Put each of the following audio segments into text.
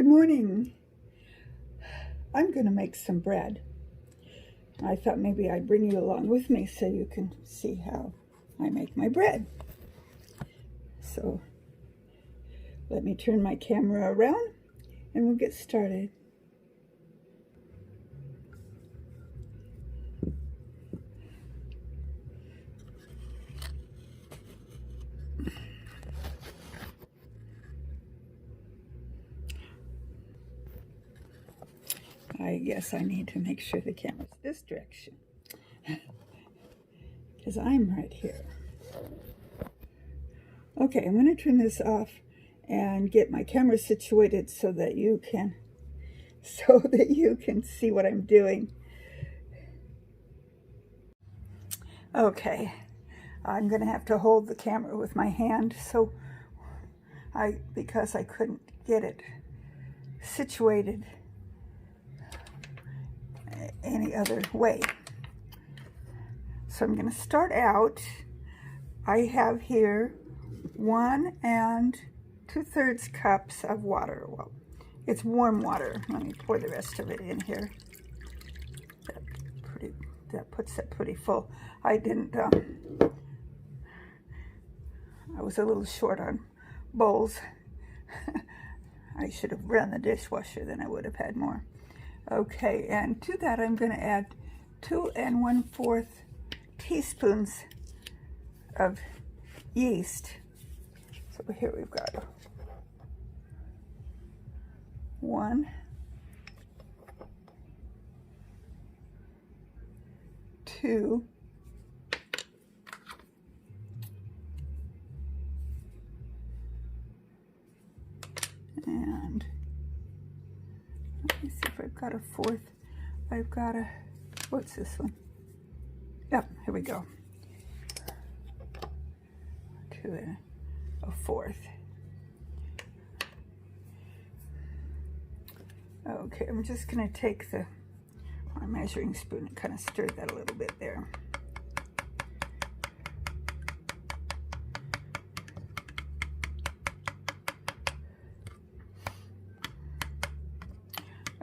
Good morning. I'm going to make some bread. I thought maybe I'd bring you along with me so you can see how I make my bread. So let me turn my camera around and we'll get started. I guess I need to make sure the camera's this direction because I'm right here. Okay, I'm going to turn this off and get my camera situated so that you can see what I'm doing. Okay, I'm going to have to hold the camera with my hand because I couldn't get it situated any other way. So I'm going to start out. I have here 1 2/3 cups of water. Well, it's warm water. Let me pour the rest of it in here. That puts it pretty full. I was a little short on bowls. I should have run the dishwasher, then I would have had more. Okay, and to that I'm going to add 2 1/4 teaspoons of yeast. So here we've got 1, 2, and let me see if I've got a 4th. I've got a, what's this one? Yep, here we go. 2 and a 4th. Okay, I'm just going to take my measuring spoon and kind of stir that a little bit there.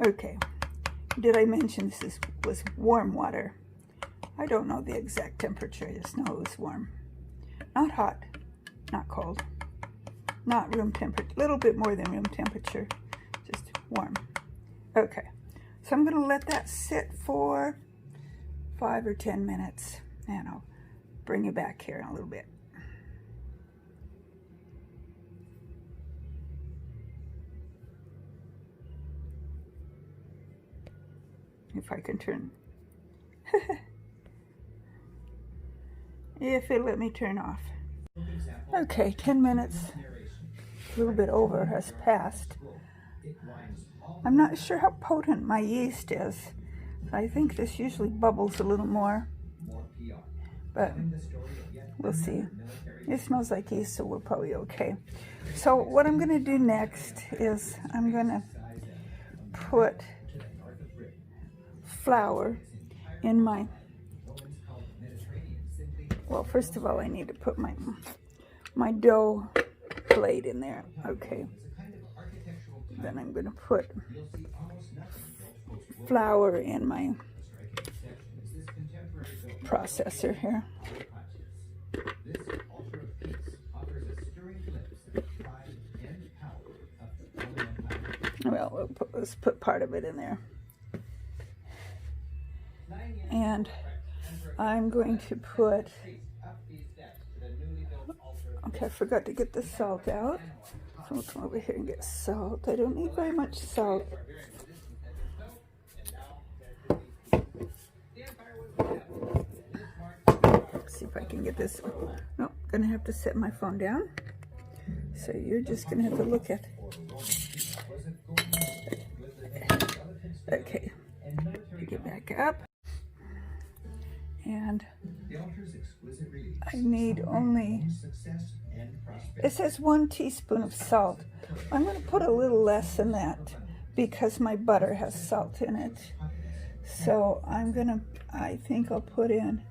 Okay, did I mention this was warm water? I don't know the exact temperature, I just know it was warm. Not hot, not cold, not room temperature, a little bit more than room temperature, just warm. Okay, so I'm going to let that sit for 5 or 10 minutes, and I'll bring you back here in a little bit. If I can turn, if it'll let me turn off. Okay, 10 minutes, a little bit over, has passed. I'm not sure how potent my yeast is. I think this usually bubbles a little more, but we'll see. It smells like yeast, so we're probably okay. So what I'm going to do next is I'm going to put flour in well, first of all, I need to put my dough plate in there. Okay. Then I'm going to put flour in my processor here. Well, let's put part of it in there. And I'm going to put, okay, I forgot to get the salt out. So I'll come over here and get salt. I don't need very much salt. Let's see if I can get this. Nope, gonna have to set my phone down. So you're just gonna have to look at. Okay, pick it back up. And I need only, it says 1 teaspoon of salt. I'm going to put a little less than that because my butter has salt in it. So I think I'll put in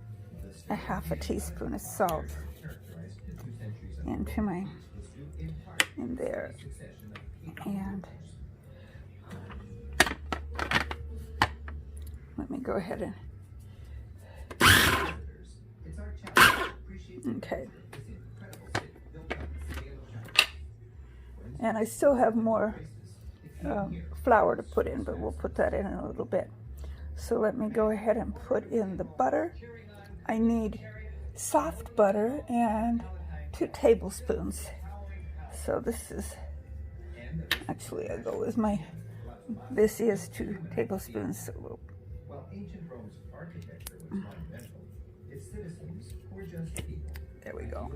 a 1/2 teaspoon of salt in there. And go ahead and okay. And I still have more flour to put in, but we'll put that in a little bit. So let me go ahead and put in the butter. I need soft butter and 2 tablespoons. So this is, actually I'll go with this is 2 tablespoons. So we'll, there we go.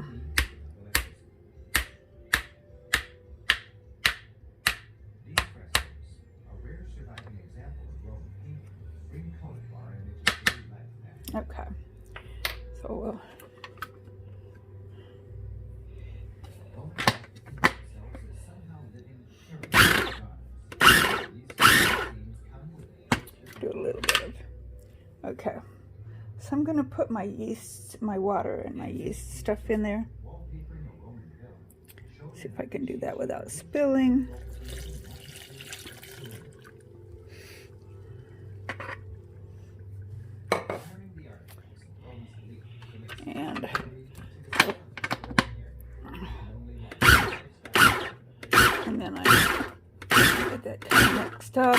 Okay, so we'll do a little bit of, okay. So I'm going to put my yeast, my water and my yeast stuff in there. See if I can do that without spilling. And then I get that kind of mixed up.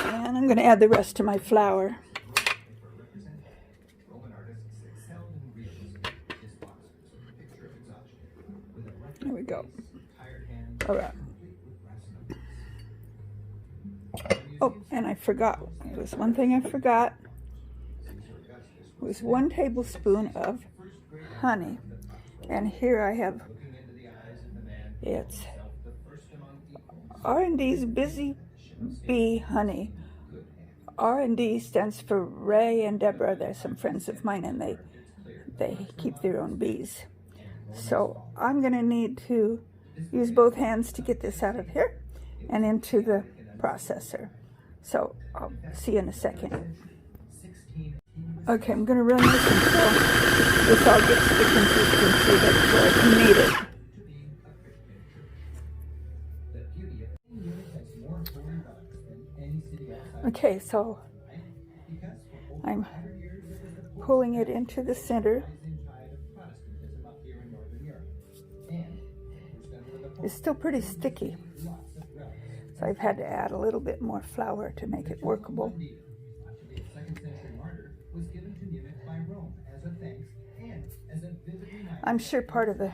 And I'm going to add the rest of my flour. There we go. All right. Oh, and I forgot. There was one thing I forgot. It was 1 tablespoon of honey. And here I have, it's R&D's Busy Bee Honey. R&D stands for Ray and Deborah. They're some friends of mine, and they keep their own bees. So I'm going to need to use both hands to get this out of here and into the processor. So I'll see you in a second. Okay, I'm going to run this until this all gets the consistency that I need it. Okay, so I'm pulling it into the center. It's still pretty sticky, so I've had to add a little bit more flour to make it workable. I'm sure part of the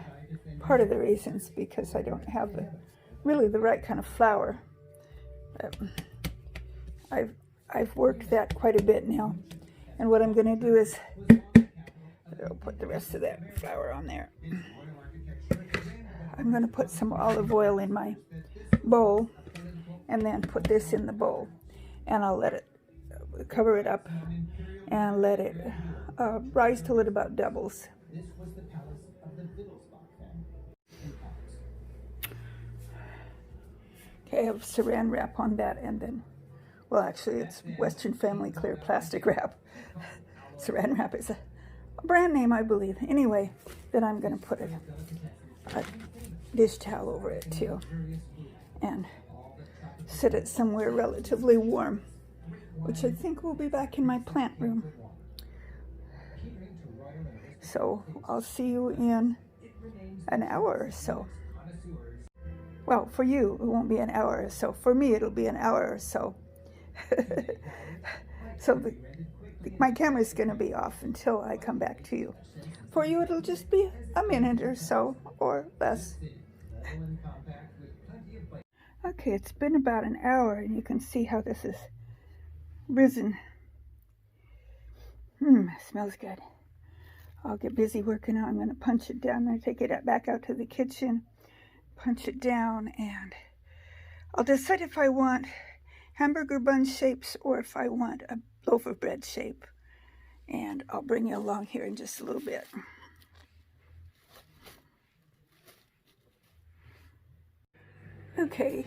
reasons because I don't have really the right kind of flour. I've worked that quite a bit now, and what I'm going to do is I'll put the rest of that flour on there. I'm going to put some olive oil in my bowl and then put this in the bowl, and I'll let it cover it up and let it rise till it about doubles. Okay, I have saran wrap on that, and then, well, actually it's Western Family Clear plastic wrap. Saran wrap is a brand name, I believe. Anyway, then I'm going to put a dish towel over it too and set it somewhere relatively warm, which I think will be back in my plant room. So I'll see you in an hour or so. Well, for you, it won't be an hour or so. For me, it'll be an hour or so. So my camera's going to be off until I come back to you. For you, it'll just be a minute or so, or less. Okay, it's been about an hour, and you can see how this is risen. Smells good. I'll get busy working on it. I'm going to punch it down. I'm going to take it back out to the kitchen, punch it down, and I'll decide if I want hamburger bun shapes or if I want a loaf of bread shape. And I'll bring you along here in just a little bit. Okay,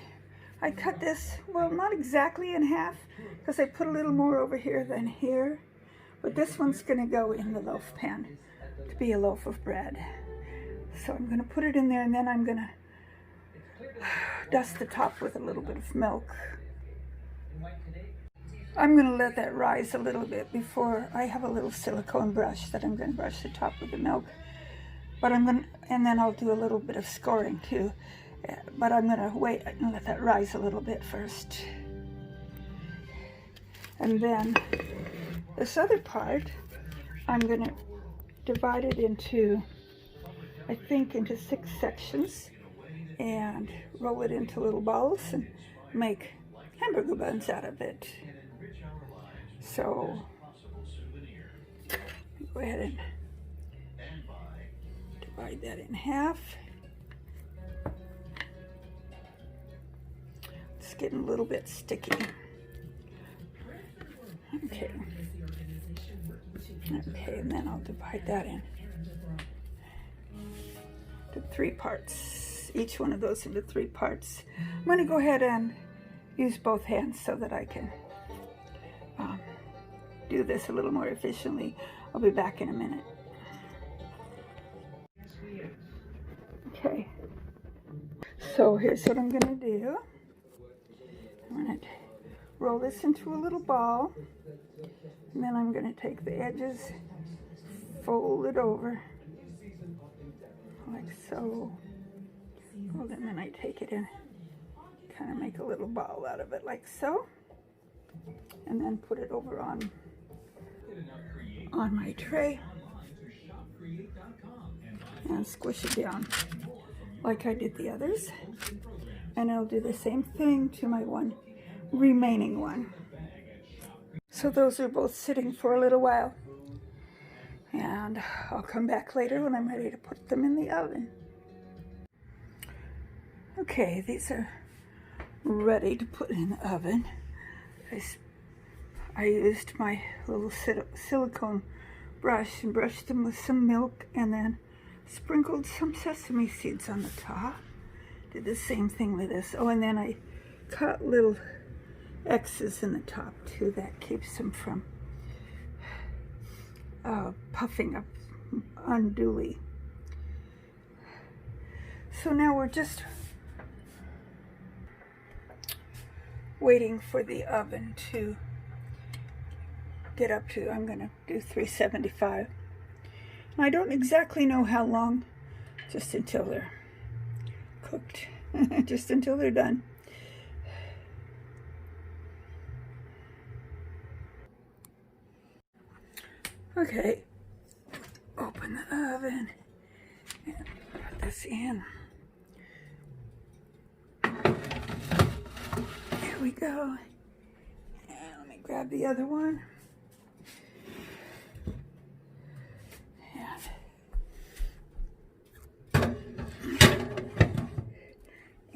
I cut this, well, not exactly in half, because I put a little more over here than here. But this one's going to go in the loaf pan to be a loaf of bread. So I'm going to put it in there, and then I'm going to dust the top with a little bit of milk. I'm going to let that rise a little bit before I have a little silicone brush that I'm going to brush the top with the milk. But and then I'll do a little bit of scoring too. But I'm going to wait and let that rise a little bit first. And then this other part, I'm going to divide it into, I think, into 6 sections and roll it into little balls and make hamburger buns out of it. So go ahead and divide that in half. It's getting a little bit sticky. Okay. Okay, and then I'll divide that in to 3 parts. Each one of those into 3 parts. I'm going to go ahead and use both hands so that I can do this a little more efficiently. I'll be back in a minute. Okay, so here's what I'm going to do. I'm going to roll this into a little ball, and then I'm going to take the edges, fold it over like so. Well, and then I take it and kind of make a little ball out of it like so, and then put it over on my tray and squish it down like I did the others. And I'll do the same thing to my remaining one. So those are both sitting for a little while, and I'll come back later when I'm ready to put them in the oven. Okay, these are ready to put in the oven. I used my little silicone brush and brushed them with some milk, and then sprinkled some sesame seeds on the top. Did the same thing with this. Oh, and then I cut little X's in the top too. That keeps them from puffing up unduly. So now we're just waiting for the oven to get up to, I'm going to do 375. I don't exactly know how long, just until they're cooked, just until they're done. Okay, open the oven and put this in. Here we go. And let me grab the other one.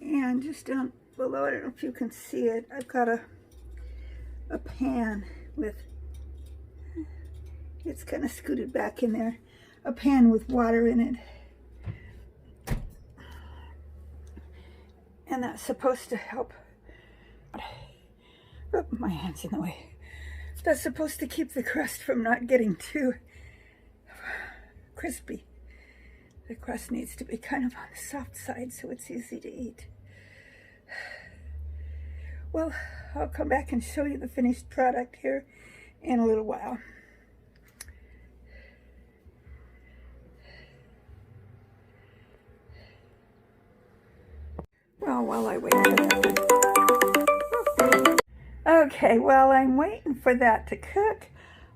And just down below, I don't know if you can see it, I've got a pan with, it's kind of scooted back in there, a pan with water in it. And that's supposed to help, oh, my hand's in the way. That's supposed to keep the crust from not getting too crispy. The crust needs to be kind of on the soft side so it's easy to eat. Well, I'll come back and show you the finished product here in a little while. Well, while I wait for that. Okay, while I'm waiting for that to cook,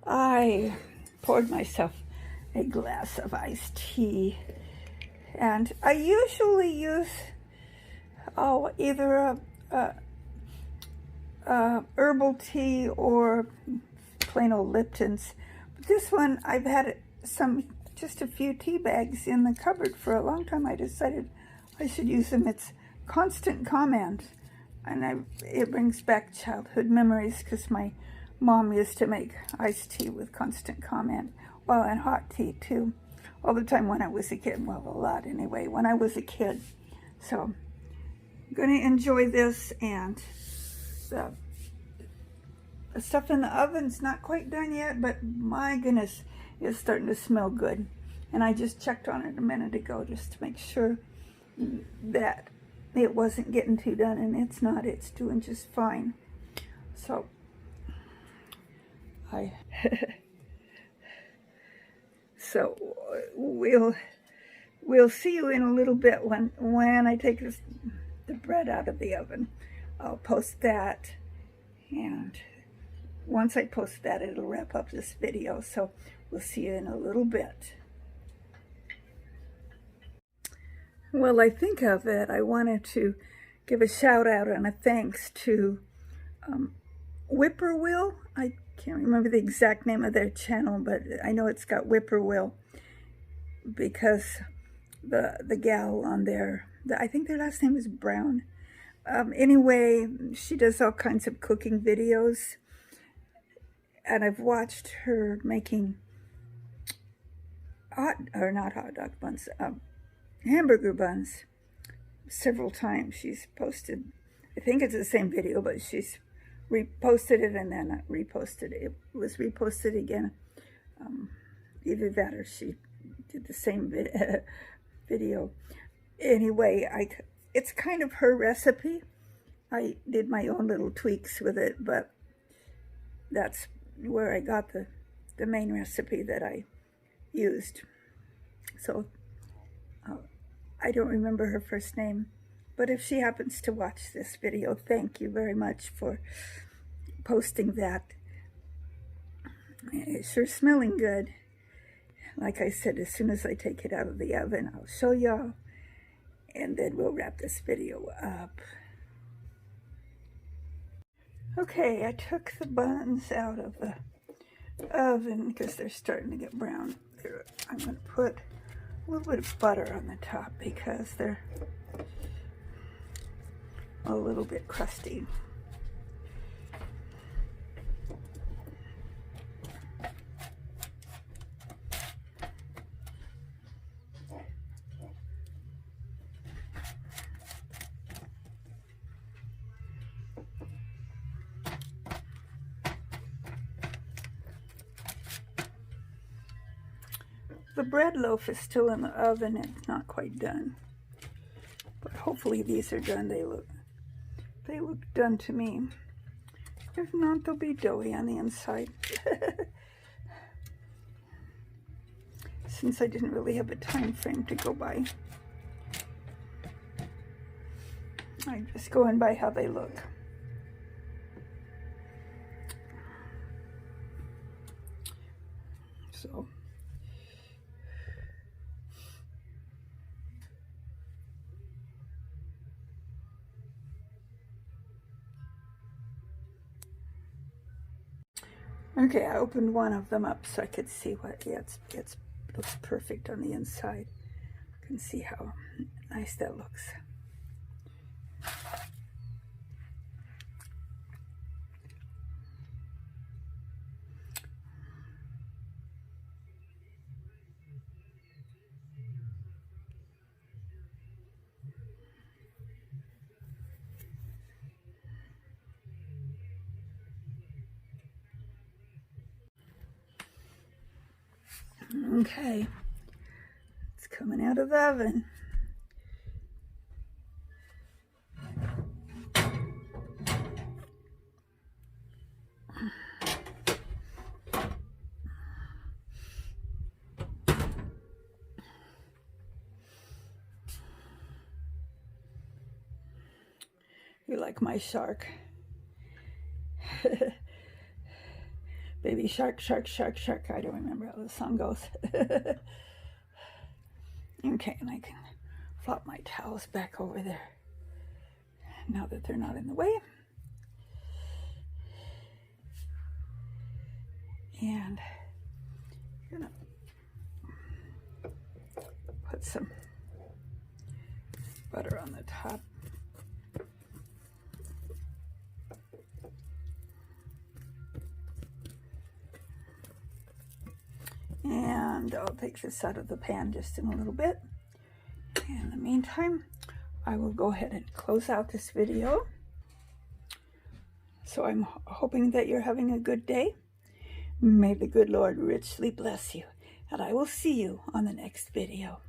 I poured myself a glass of iced tea. And I usually use either a herbal tea or plain old Lipton's. But this one, I've had just a few tea bags in the cupboard for a long time. I decided I should use them. It's Constant Comment, and it brings back childhood memories because my mom used to make iced tea with Constant Comment, well, and hot tea too, all the time when I was a kid. Well, a lot anyway, when I was a kid. So I'm going to enjoy this, and the stuff in the oven's not quite done yet, but my goodness, it's starting to smell good. And I just checked on it a minute ago just to make sure that it wasn't getting too done, and it's not. It's doing just fine. So I so we'll see you in a little bit when I take the bread out of the oven. I'll post that, and once I post that, it'll wrap up this video. So we'll see you in a little bit. Well, I think of it, I wanted to give a shout out and a thanks to Whippoorwill. I can't remember the exact name of their channel, but I know it's got Whippoorwill because the gal on there, I think their last name is Brown. Anyway, she does all kinds of cooking videos, and I've watched her making not hot dog buns, hamburger buns several times. She's posted, I think it's the same video, but she's reposted it and then reposted it. It was reposted again. Either that or she did the same video. Anyway, it's kind of her recipe. I did my own little tweaks with it, but that's where I got the main recipe that I used. So I don't remember her first name, but if she happens to watch this video, thank you very much for posting that. It's sure smelling good. Like I said, as soon as I take it out of the oven, I'll show y'all, and then we'll wrap this video up. Okay, I took the buns out of the oven because they're starting to get brown. I'm going to put a little bit of butter on the top because they're a little bit crusty. The bread loaf is still in the oven. It's not quite done, but hopefully these are done. They look done to me. If not, they'll be doughy on the inside. Since I didn't really have a time frame to go by, I'm just going by how they look. So okay, I opened one of them up so I could see what, yeah, it looks perfect on the inside. You can see how nice that looks. Okay, it's coming out of the oven. You like my shark? Baby shark, shark, shark, shark. I don't remember how the song goes. Okay, and I can flop my towels back over there now that they're not in the way. And I'm gonna put some butter on the top. And I'll take this out of the pan just in a little bit. In the meantime, I will go ahead and close out this video. So I'm hoping that you're having a good day. May the good Lord richly bless you, and I will see you on the next video.